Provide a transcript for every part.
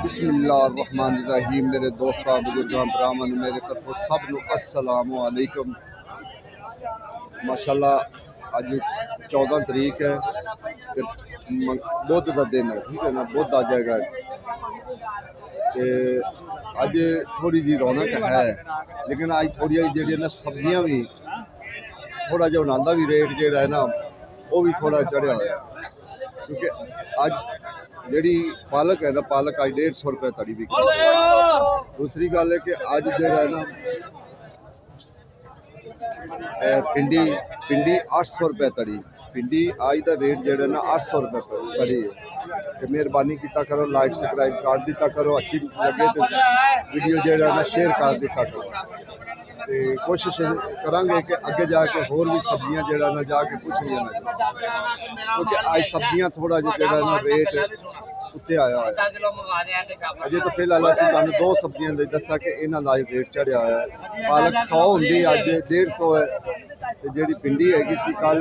बिस्मिल्लाहिर्रहमानिर्रहीम। मेरे दोस्तों बुजुर्गों ब्राह्मण मेरे तरफों सब नूं अस्सलामु अलैकुम। माशाल्लाह अज 14 तरीक है ते बुध का दिन है, ठीक है ना। बुध आ जाएगा ते अज थोड़ी जी रौनक है, लेकिन अज थोड़ी जी ना सब्जियां भी थोड़ा जो उन्होंने भी रेट जोड़ा है ना वो भी थोड़ा चढ़िया हुआ, क्योंकि अज जी पालक है ना, पालक अज 150 रुपये तड़ी भी। दूसरी गल है कि अज जो है ना भिंडी भिंडी 800 रुपये तड़ी। भिंडी अज का रेट जो है ना 800 रुपये तड़ी है। तो मेहरबानी किया करो, लाइक सब्सक्राइब कर दिता करो, अच्छी लगे तो वीडियो जो है ना शेयर कर दिता करो। तो कोशिश करांगे कि अगे जाके होर भी सब्जियां जो ना जाके कुछ भी ना, क्योंकि अज सब्जियां थोड़ा जो ना रेट उत्ते आया है। अजे तो फिलहाल असं तुहानू दो सब्जियां दसा कि इन्हों का रेट चढ़िया है। पालक 100 होंगी, अज 150 है। तो जी भिंडी हैगी सी कल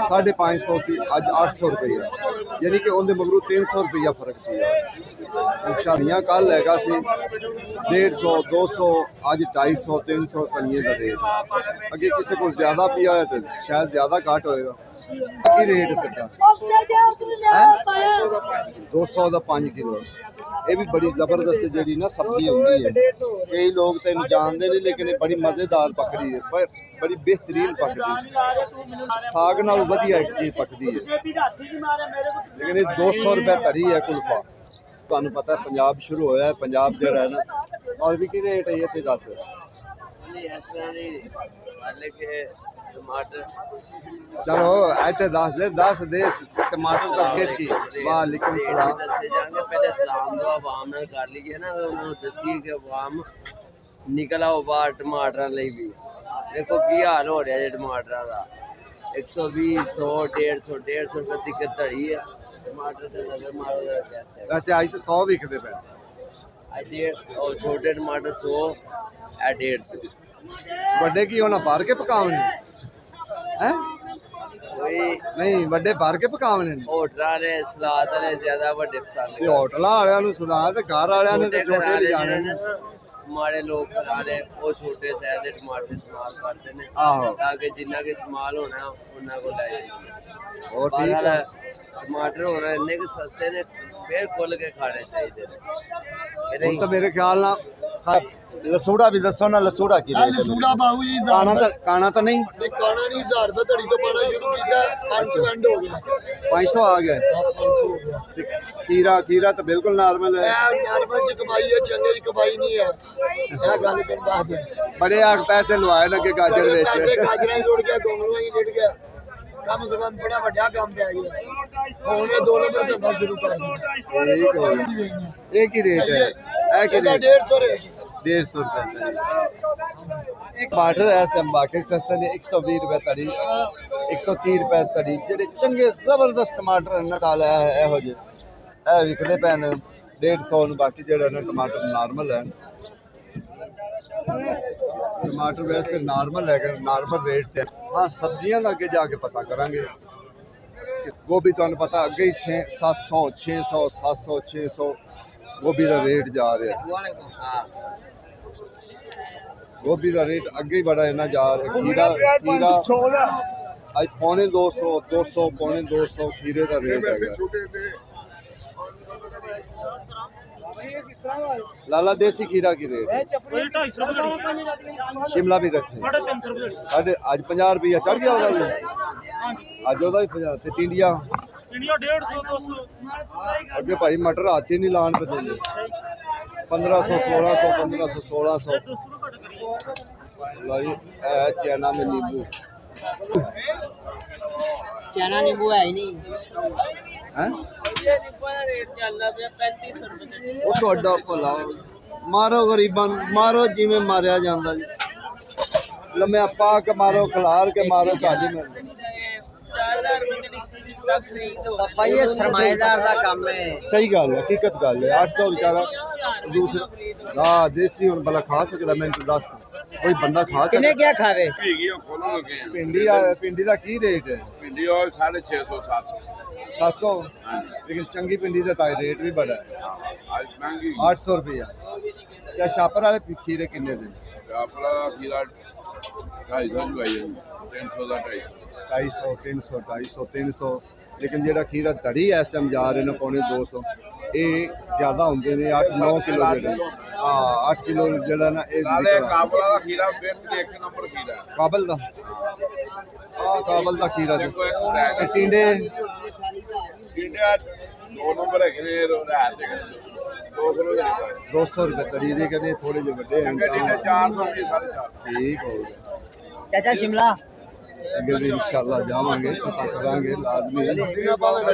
550 सी, अज 800 रुपये है, यानी कि उनके मगरू 300 रुपया फर्क पिया। शालियाँ कल हैगा सी 150 200, अज 250 300 धनिए का रेट। अगे किसी को ज्यादा पिया है तो शायद ज्यादा घट होएगा। की रेट सरकार 200 का 5 किलो। ये भी बड़ी जबरदस्त जी ना सब्जी होती है। कई लोग तो इन्हें जानते नहीं, लेकिन ये बड़ी मजेदार पकड़ी है, बड़ी बेहतरीन पकदी। साग नाल वधिया एक चीज पकदी है, लेकिन ये 200 रुपये धड़ी है कुल्फा। तुहानू पता है पंजाब शुरू होया है, पंजाब जड़ा है ना। और भी की रेट है ये दस चलो ऐसे दस दे टमाटर का रेट की। वालेकुम सलाम। पहले सलाम दो आवाम नाल कर लीजिए ना, उन्होंने दसी कि आवाम निकल आओ बाहर टमाटर भी। देखो की हाल हो रहा है टमाटर का, 120 100 150 रुपये तक धड़ी है टमाटर। वैसे आज तो 100 बिकते पे, छोटे टमाटर 100 150। बड़े की होना भर के पकावने हैं? नहीं बड़े भर के पकावने होटल वाले सलाद वाले ज्यादा बड़े पसंद। होटल वाले सलाद घर वाले ने तो छोटे ले जाने ने। माड़े लोग वाले वो छोटे साइज के टमाटर इस्तेमाल करते हैं, ताकि जिन्ना के इस्तेमाल होना उन्ना को ले जाए। और टमाटर होना इन्ने के सस्ते ने, फिर खोल के खाने चाहिए। तो मेरे ख्याल ना लसूड़ा भी दसो ना, लसूड़ा की लसूड़ा बाबू जी काना तो नहीं, काना नहीं 1000 रुपये धड़ी तो पाना शुरू किया, 500 एंड हो गया, 500 आ गया। 500 हो गया। खीरा खीरा तो बिल्कुल नॉर्मल है, नॉर्मल च कमाई है, चंगे की कमाई नहीं है। यह गल कर बात है, बड़े आग पैसे लवाए ना के गाजर बेच, पैसे गाजरा ही रुड़ गया, गोंगलू ही रुड़ गया। कम से कम बड़ा बड़ा काम पे आ गया, हमने 2 नंबर धंधा शुरू कर दिया। एक ही रेट है, एक ही रेट 150 रेट 150 रुपये। टमाटर ऐसे बाकी सस्ते ने 120 रुपये तड़ी, 130 रुपये तड़ी। जेडे चंगे जबरदस्त टमाटर ना साल है हो जे विकते पे ने 150। बाकी जेड़ा ना टमाटर नॉर्मल है, टमाटर वैसे नॉर्मल है, नॉर्मल रेट से। हाँ सब्जियां अगे जाके पता करांगे। गोभी तुहानू पता अगे ही 700 600 700 600 गोभी का रेट जा रहा है। गोभी का रेट अगे ही बड़ा इन्ना जा रहा है। खीरा आज 250 200 250 खीरे का रेट है। लाला देसी खीरा की रेट शिमला भी रखे साढ़े आज 50 रुपया चढ़ गया होगा, अज ओदा भी 50। ते टिंडिया 150 अगे भाई मटर हाथ ही नहीं लान पे देंगे, 1500 1600 1500 1600। लाई चैना में नींबू, चना नींबू है ही नहीं हैं वो ਤੁਹਾਡਾ ਭਲਾ मारो गरीबां मारो जिवें मारिया जांदा जी, लम्या पा के मारो, खिलार के मारो। ਤੁਹਾਡੀ भाई ये सरमाएदार का काम है। सही गल है, हकीकत गल है। 800 बेचारा दूसरा हाँ देसी हुण भला खा सकदा? मैं तो दस कोई बंदा खा सकदा? क्या खावे? भिंडी भिंडी का की रेट है? भिंडी और 650 700 700 लेकिन चंगी पिंडी का ताई रेट भी बड़ा है। आज महंगी 800 रुपया। क्या शापर वाले खीरे किन्ने दिन? अपना खीरा 250 जुआई 300 का 250 300 250 300 लेकिन जेड़ा खीरा तड़ी है इस टाइम जा रहे हैं 250 ये ज़्यादा होंगे ने 8-9 किलो जेड़ा। हाँ 8 किलो जेड़ा ना ये निकला काबला का खीरा बेहतर एक नंबर खीरा है। काबल दा। हाँ काबल दा खीरा जो ये टिंडे इंडिया 2 नंबर है कि रात के 200 रुपए 200 रुपए तड़ी दे के थोड़े जो बड़े हैं इंडिया 400 की 450 ठीक हो गया। ਚਾਚਾ ਸ਼ਿਮਲਾ अगे भी इंशाल्लाह जावांगे पता करांगे लाजमी।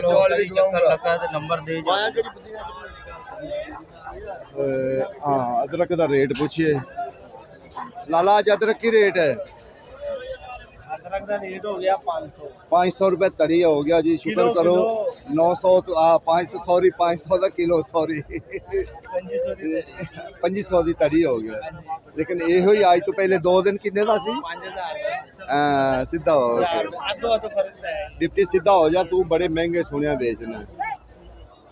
चौल भी चक्कर लगा तो नंबर दे हाँ अदरक का रेट पूछिए लाला आज अदरक की रेट है? अदरक का रेट हो गया 500 500 रुपए तड़ी हो गया जी शुक्र करो 900 तो 500 सॉरी 500 का किलो सॉरी 2500 की तड़ी हो गया लेकिन यो ही आज तो पहले 2 दिन किन्ने का सी 5000 सीधा हो अद्धो अद्धो फर्क है। डिप्टी सीधा हो जा तू बड़े महंगे सुनिया बेचना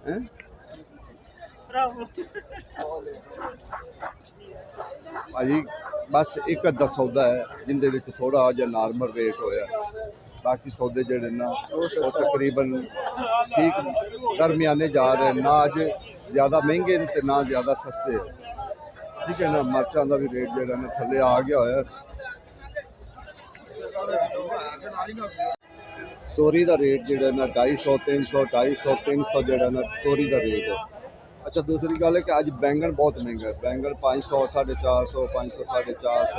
हैं? भाजी बस एक अद्धा सौदा है जिंदे विच थोड़ा जिहा नॉर्मल रेट होया बाकी सौदे जेड़े ना वो तकरीबन ठीक दरमियाने जा रहे हैं ना अज ज़्यादा महंगे ने ते ना ज़्यादा सस्ते है ठीक है ना। मरचां दा भी रेट जेड़ा ना थल्ले आ गया होया। तोरी का रेट जेड़ा ना 250 300 250 300 जेड़ा ना तोरी का रेट है। अच्छा दूसरी गल है कि अज बैंगन बहुत महंगा है बैंगन 500 450 500 450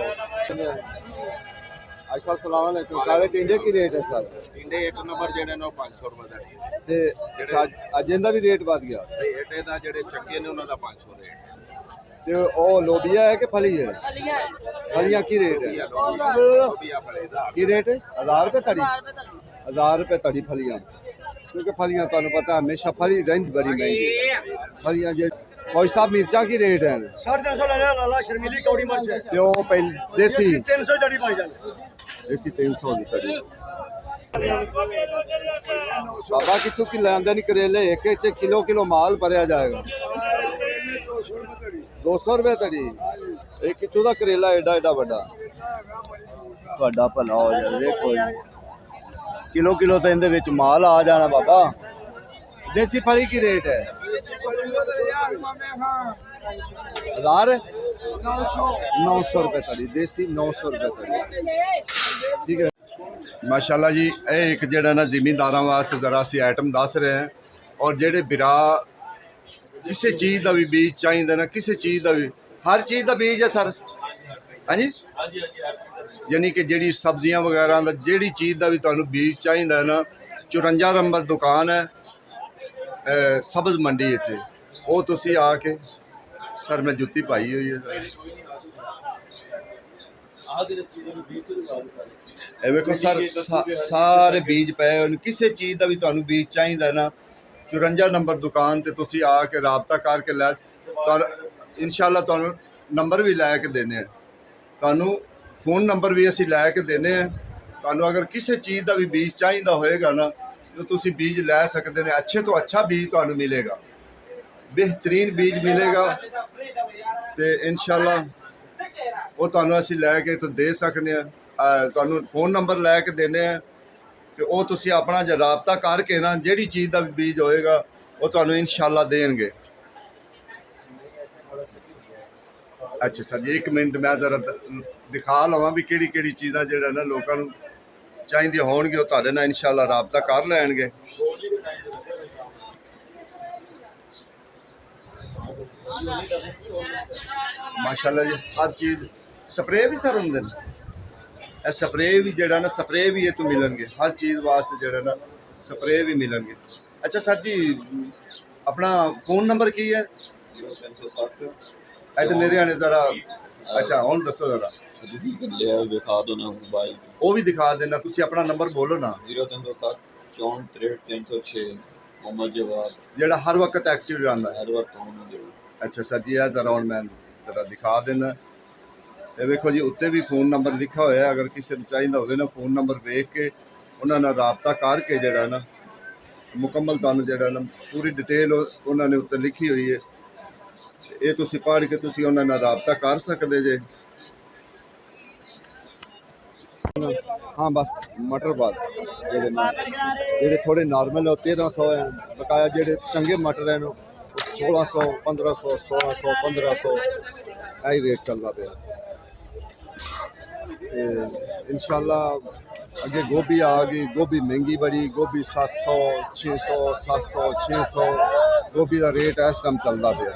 अच्छा सलाम अलैकुम काले टिंडे की रेट है सर? इंडिया एक नंबर जेड़े ने 500 रुपए ਦਾ ते अच्छा अज इहदा भी रेट वध गया रेट ਇਹਦਾ ਜਿਹੜੇ ਚੱਕੇ ਨੇ ਉਹਨਾਂ ਦਾ 500 ਰੇਟ ते ओ लोबिया है कि फली है? फलियां की रेट है? ਲੋਬੀਆ ਫਲੇਦਾ की रेट है? 1000 रुपए तड़ी 1000 रुपए तड़ी फलियां क्योंकि फलियां तुहानू पता हमेशा फली रहंदी बड़ी महंगी फलियां जे कोई साहब मिर्चा की रेट है? 350 लेना लाला शर्मीली कौड़ी मर्च है ते ओ पहले देसी 300 जड़ी भाई जान देसी 300 की तड़ी बाबा कितों की लांदे नहीं करेले एक एक किलो किलो माल भरया जाएगा 200 रुपए तड़ी एक कितों का करेला एडा एडा बड़ा ਤੁਹਾਡਾ ਭਲਾ ਹੋ ਜਾਵੇ ਵੇਖੋ किलो किलो तो इनदे विच माल आ जाना बाबा। देसी फली की रेट है? 1000 900 रुपए तड़ी देसी 900 रुपए तड़ी ठीक है माशाल्लाह जी। ये एक जेड़ा ना जिमींदारां वास्ते जरा सी आइटम दस रहे हैं और जेड़े बिरा किसी चीज़ का भी बीज चाहिए ना किसी चीज़ का भी हर चीज़ का बीज है सर हाँ जी यानी कि ਜਿਹੜੀ सब्जियां वगैरह ਦਾ ਜਿਹੜੀ चीज़ का भी ਤੁਹਾਨੂੰ बीज चाहिए ना 54 नंबर दुकान है सब्ज मंडी ਵਿੱਚ ਉਹ ਤੁਸੀਂ ਆ ਕੇ सर मैं जुत्ती पाई हुई है ਇਹ ਵੇਖੋ ਸਰ ਸਾਰੇ बीज ਪਏ ਹੋਣ ਕਿਸੇ ਚੀਜ਼ ਦਾ ਵੀ ਤੁਹਾਨੂੰ बीज ਚਾਹੀਦਾ ਨਾ 54 ਨੰਬਰ ਦੁਕਾਨ ਤੇ ਤੁਸੀਂ ਆ ਕੇ ਰਾਬਤਾ ਕਰਕੇ ਲੈ ਇਨਸ਼ਾਅੱਲਾ ਤੁਹਾਨੂੰ ਨੰਬਰ ਵੀ ਲੈ ਕੇ ਦੇਣੇ ਆ ਤੁਹਾਨੂੰ फोन नंबर भी असी लैके देने हैं ਤੁਹਾਨੂੰ अगर किसी चीज़ का भी बीज चाहिए होएगा ना तो तुसी बीज लै सकते हैं अच्छे तो अच्छा बीज ਤੁਹਾਨੂੰ मिलेगा बेहतरीन बीज मिलेगा तो इंशाअल्लाह वो ਤੁਹਾਨੂੰ असी लैके तो दे सकते हैं ਤੁਹਾਨੂੰ फोन नंबर लैके देने हैं कि वो तुसी अपना जो राबता करके ना जिहड़ी चीज़ का भी बीज होएगा वो ਤੁਹਾਨੂੰ इंशाअल्लाह देंगे। अच्छा सर जी एक मिनट मैं जरा दिखा लवां भी किहड़ी किहड़ी चीज़ां जिहड़ा ना लोकां नूं चाहीदियां होणगे वो तुहाडे नाल इंशाअल्लाह राबता कर लैणगे। माशाअल्लाह जी हर चीज़ स्प्रे भी सर हुंदे ने स्प्रे भी जिहड़ा ना स्प्रे भी ये तो मिलणगे हर चीज़ वास्ते जिहड़ा ना स्प्रे भी मिलणगे। अच्छा सर जी अपना फोन नंबर की है? 307 तो मेरे आने जरा अच्छा हुण दसो जरा ਤੁਸੀਂ ਕੱਲਿਆ ਵਿਖਾ ਦੋ ਨਾ ਮੋਬਾਈਲ ਤੇ वो भी दिखा देना तुसी अपना नंबर बोलो ना 0307 64 मोहम्मद जवाद जेड़ा हर वक्त एक्टिव रहंदा है। हर वक्त होना जरूर अच्छा सर जी है जरा हुण मैं जरा दिखा देना ये देखो जी उत्ते भी फोन नंबर लिखा होया है अगर किसी नूं चाहिदा होवे ना फोन नंबर वेख के उन्हां नाल राबता करके जेड़ा ना ਮੁਕੰਮਲ ਤੁਹਾਨੂੰ ਜਿਹੜਾ ਨਾ ਪੂਰੀ ਡਿਟੇਲ ਉਹਨਾਂ ਨੇ ਉੱਤੇ ਲਿਖੀ ਹੋਈ ਹੈ। ਇਹ ਤੁਸੀਂ ਪੜ੍ਹ ਕੇ ਤੁਸੀਂ ਉਹਨਾਂ ਨਾਲ ਰਾਬਤਾ ਕਰ ਸਕਦੇ ਜੇ। हाँ बस मटर बाद जेडे थोड़े नॉर्मल है 1300 है, बकाया जेडे चंगे मटर हैं 1600 1500 1600 1500 यही रेट चलता पे। इंशाल्लाह अगे गोभी आ गई, गोभी महंगी बड़ी, गोभी 700 600 700 600 गोभी का रेट इस टाइम चलता पे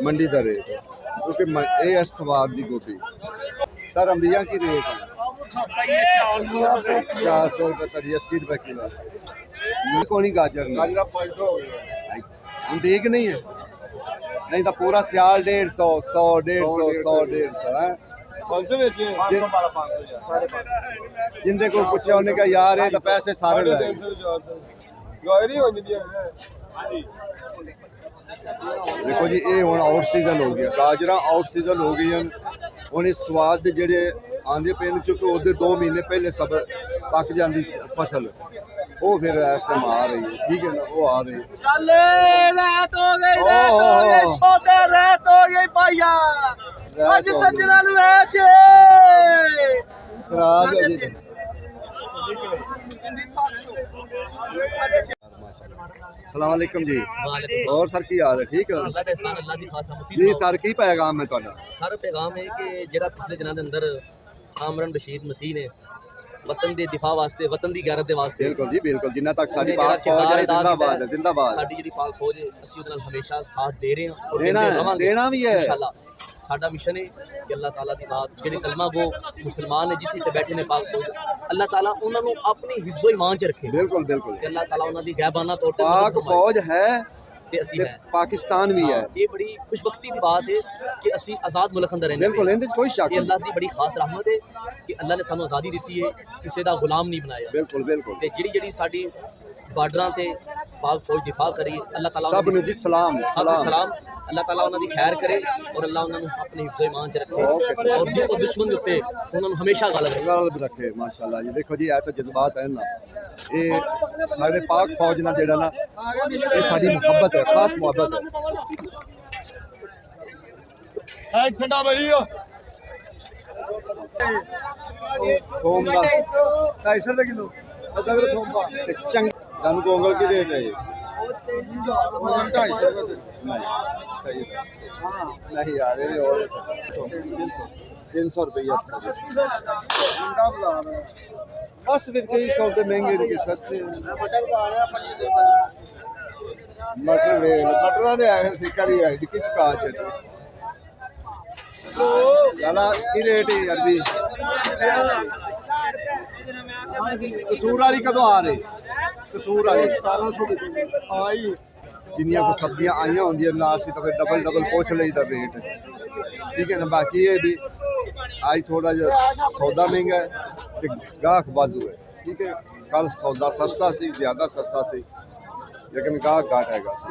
मंडी का रेट, क्योंकि ये स्वाद की गोभी। सर अंबिया की रेट है 400 रुपये तड़ी 80 रुपये किलो। कौन गाजर नहीं हम ठीक नहीं है, नहीं तो पूरा सियाल 150 100 150 100 150 है। जिंदे को पूछा उन्हें कहा यार ये तो पैसे सारे लाए। देखो जी ये हुण आउट सीजन हो गया, गाजर आउट सीजन हो गई हुण इस स्वाद दे जेहड़े आंदे पे ने, क्योंकि उसदे 2 महीने पहले सब पक जाती फसल, वो फिर इस टाइम आ रही है। ठीक है ना, वो आ रही है। चले रात हो गई सोते रात हो गई भैया आज सज्जना नु ऐसे रात हो गई। अस्सलाम वालेकुम जी। और सर की हाल है? ठीक है अल्लाह दा एहसान, अल्लाह दी खास रहमत। जी सर की पैगाम है तुहाडा? सर पैगाम है कि जेड़ा पिछले दिनों के अंदर आमरन बशीर मसीह ने वतन दे दिफा वास्ते, वतन दी गैरत दे वास्ते, बिल्कुल जी बिल्कुल, जिन्ना तक साडी ਉਹਨੇ पाक ਜਿਹੜਾ फौज है किरदार अदा जिंदाबाद है ਕੀਤਾ जिंदाबाद। ਸਾਡੀ ਜਿਹੜੀ ਪਾਕ ਫੌਜ ਹੈ ਅਸੀਂ ਉਹਦੇ ਨਾਲ ਹਮੇਸ਼ਾ ਸਾਥ ਦੇ ਰਹੇ ਹਾਂ ਔਰ देना ਦਿੰਦੇ है, ਰਵਾਂਗੇ देना भी है। इंशाल्लाह। ਸਾਡਾ ਮਿਸ਼ਨ ਹੈ ਕਿ ਅੱਲਾਹ ਤਾਲਾ ਦੀ ਜ਼ਾਤ ਜਿਹੜੇ ਕਲਮਾ ਗੋ ਮੁਸਲਮਾਨ ਨੇ ਜਿੱਥੇ ਤੇ ਬੈਠੇ ਨੇ ਪਾਕ ਫੌਜ, ਅੱਲਾਹ ਤਾਲਾ ਉਹਨਾਂ ਨੂੰ ਆਪਣੀ ਹਿਫਜ਼ੋ ਈਮਾਨ ਚ ਰੱਖੇ बिल्कुल बिल्कुल। ਤੇ ਅੱਲਾਹ ਤਾਲਾ ਉਹਨਾਂ ਦੀ ਗੈਬਾਨਾ ਤੌਰ ਤੇ पाक ਮਦਦ ਫਰਮਾਏ फौज है ਤੇ ਅਸੀਂ ते ਹੈ। पाकिस्तान भी है, ਇਹ ਬੜੀ ਖੁਸ਼ਬਖਤੀ ਦੀ ਬਾਤ ਹੈ ਕਿ ਅਸੀਂ ਆਜ਼ਾਦ ਮੁਲਕ ਅੰਦਰ ਰਹਿੰਦੇ बिल्कुल इहदे च कोई शक ਇਹ नहीं। ਅੱਲਾਹ ਦੀ ਬੜੀ ਖਾਸ ਰਹਿਮਤ ਹੈ ਕਿ ਅੱਲਾਹ ਨੇ ਸਾਨੂੰ ਆਜ਼ਾਦੀ ਦਿੱਤੀ ਹੈ, ਕਿਸੇ ਦਾ ਗੁਲਾਮ ਨਹੀਂ ਬਣਾਇਆ। बिल्कुल बिल्कुल ਤੇ ਜਿਹੜੀ ਸਾਡੀ ਬਾਰਡਰਾਂ ਤੇ ਪਾਕ ਫੌਜ ਦਿਫਾ ਕਰੀ, ਅੱਲਾਹ ਤਾਲਾ सब ने जी सलाम सलाम। ਸਲਾਮ, ਅੱਲਾਹ ਤਾਲਾ ਉਹਨਾਂ ਦੀ ਖੈਰ ਕਰੇ ਔਰ ਅੱਲਾਹ ਉਹਨਾਂ ਨੂੰ ਆਪਣੇ ਹਿਫਜ਼ੋ ਇਮਾਨ ਚ ਰੱਖੇ Okay, sir. ਔਰ ਦੁਸ਼ਮਣ ਦੇ ਉੱਤੇ ਉਹਨਾਂ ਨੂੰ ਹਮੇਸ਼ਾ ਗਲਬ ਰੱਖੇ। गलब रखे माशाल्लाह जी। देखो जी ਇਹ ਤਾਂ जज्बात है ना, ये साढ़े पाक फौज ना जेड़ा ना ये साड़ी मोहब्बत है, खास मोहब्बत है। ठंडा भैया थोम का 250 रुपए किलो अदरक थोम का ते चंग जान को अंगल की रेट है ये 250 रुपए नहीं सही है। नहीं यार ये और 300 रुपया ठंडा बुला रहे हैं बस। फिर कई सौदे महंगे इनके सस्ते मटर वे मटरा ने आए सिकरी है किच का छट लाला की रेट है अरबी कसूर वाली कदों आ रही? कसूर वाली 1700 आई जिन्नियां को सब्जियां आईयां होंदियां ना सी तो फिर डबल डबल पूछ लईदा रेट। ठीक है ना, बाकी ये भी आज थोड़ा जो सौदा महंगा है ते गाहक वाधू है। ठीक है, कल सौदा सस्ता सी, ज्यादा सस्ता सी, लेकिन गाहक घाट हैगा सी।